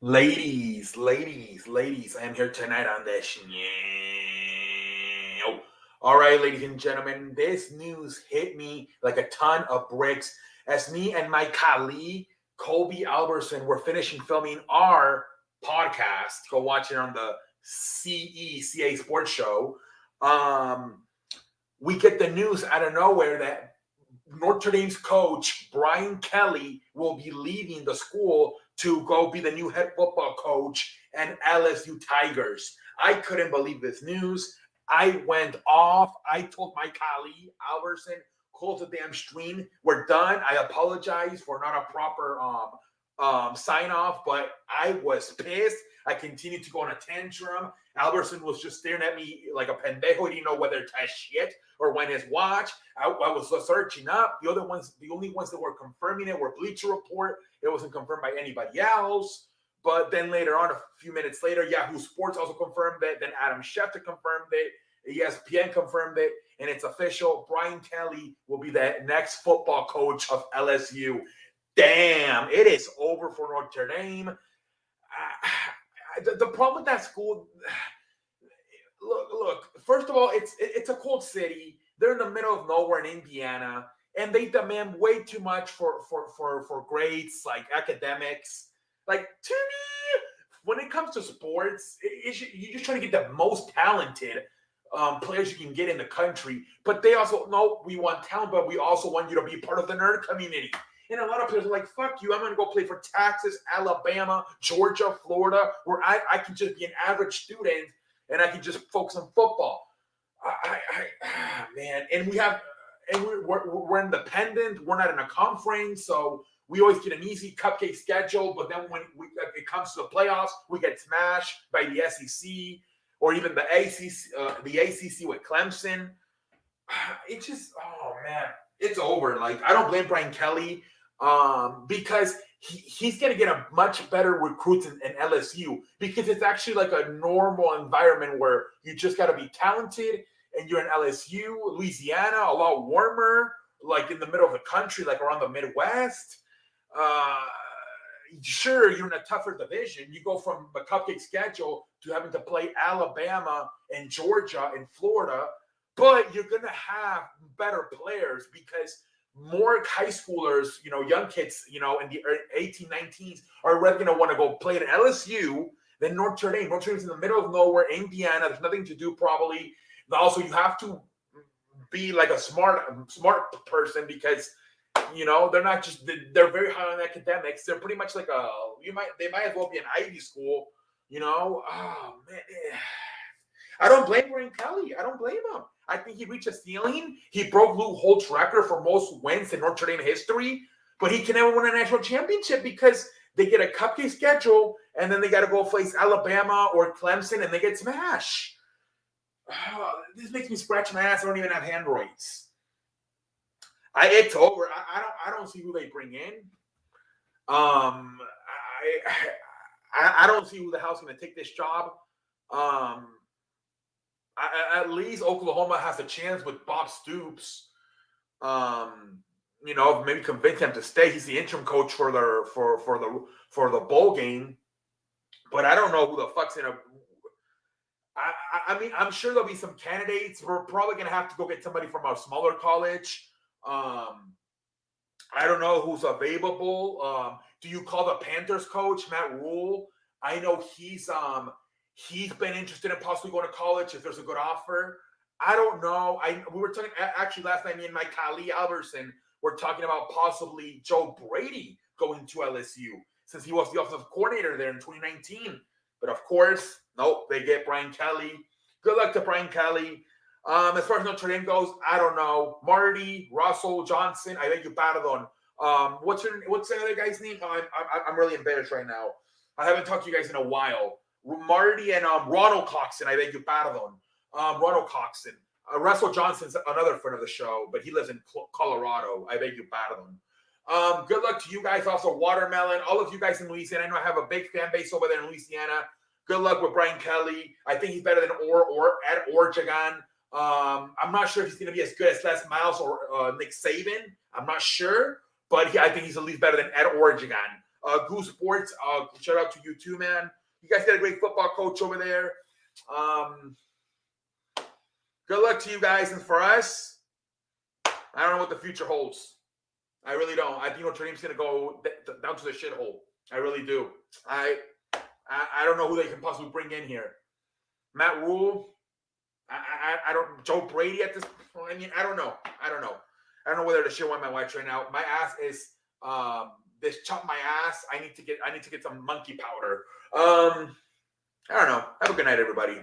Ladies, I am here tonight on the show. All right, ladies and gentlemen, this news hit me like a ton of bricks as me and my colleague, Colby Alberson, were finishing filming our podcast. Go watch it on the CECA Sports Show. Um, we get the news out of nowhere that Notre Dame's coach, Brian Kelly, will be leaving the school to go be the new head football coach and LSU Tigers. I couldn't believe this news. I went off. I told my colleague, Alberson, close the damn stream. We're done. I apologize for not a proper sign off, but I was pissed. I continued to go on a tantrum. Alberson was just staring at me like a pendejo. He didn't know whether to shit or when his watch. I was searching up. The only ones that were confirming it were Bleacher Report. It wasn't confirmed by anybody else. But then later on, a few minutes later, Yahoo Sports also confirmed it. Then Adam Schefter confirmed it. ESPN confirmed it. And it's official. Brian Kelly will be the next football coach of LSU. Damn, it is over for Notre Dame. The problem with that school, look. First of all, it's a cold city. They're in the middle of nowhere in Indiana, and they demand way too much for grades like academics. Like to me, when it comes to sports, you're just trying to get the most talented players you can get in the country. But they also know we want talent, but we also want you to be part of the nerd community. And a lot of players are like, fuck you, I'm going to go play for Texas, Alabama, Georgia, Florida, where I can just be an average student and I can just focus on football. Man. And we're independent. We're not in a conference. So we always get an easy cupcake schedule. But then when it comes to the playoffs, we get smashed by the SEC or even the ACC with Clemson. It's just, oh, man, it's over. Like, I don't blame Brian Kelly. Because he's going to get a much better recruits in LSU because it's actually like a normal environment where you just got to be talented and you're in LSU, Louisiana, a lot warmer, like in the middle of the country, like around the Midwest. Sure, you're in a tougher division. You go from a cupcake schedule to having to play Alabama and Georgia and Florida, but you're going to have better players because more high schoolers, young kids, in the 18, 19s are rather going to want to go play at LSU than Notre Dame. Notre Dame's in the middle of nowhere, Indiana. There's nothing to do probably. Also, you have to be like a smart person because, they're not just, they're very high on academics. They're pretty much like they might as well be an Ivy school, Oh, man. I don't blame Brian Kelly. I don't blame him. I think he reached a ceiling. He broke Lou Holt's record for most wins in Notre Dame history, but he can never win a national championship because they get a cupcake schedule and then they got to go face Alabama or Clemson and they get smashed. This makes me scratch my ass. I don't even have handroids. It's over. I don't see who they bring in. I don't see who the hell's going to take this job. At least Oklahoma has a chance with Bob Stoops. Maybe convince him to stay. He's the interim coach for the bowl game. But I don't know who the fuck's in a. I mean, I'm sure there'll be some candidates. We're probably gonna have to go get somebody from a smaller college. I don't know who's available. Do you call the Panthers coach Matt Rule? I know he's been interested in possibly going to college if there's a good offer. I don't know. We were talking actually last night. Me and my colleague Alberson were talking about possibly Joe Brady going to LSU since he was the offensive coordinator there in 2019. But of course, nope. They get Brian Kelly. Good luck to Brian Kelly. As far as Notre Dame goes, I don't know. Marty, Russell, Johnson. I think you battled on. What's the other guy's name? I'm really embarrassed right now. I haven't talked to you guys in a while. Marty and Ronald Coxon, I beg your pardon. Ronald Coxon. Russell Johnson's another friend of the show, but he lives in Colorado. I beg your pardon. Good luck to you guys. Also, Watermelon. All of you guys in Louisiana. I know I have a big fan base over there in Louisiana. Good luck with Brian Kelly. I think he's better than at Oregon. I'm not sure if he's going to be as good as Les Miles or Nick Saban. I'm not sure, but I think he's at least better than Ed Oregon. Goose Sports, shout out to you too, man. You guys got a great football coach over there. Good luck to you guys, and for us, I don't know what the future holds. I really don't. I think Notre Dame's going to go down to the shithole. I really do. I don't know who they can possibly bring in here. Matt Rule. I don't. Joe Brady at this point. I mean, I don't know. I don't know whether to share one of my wife right now. My ass is this chop my ass. I need to get some monkey powder. I don't know. Have a good night, everybody.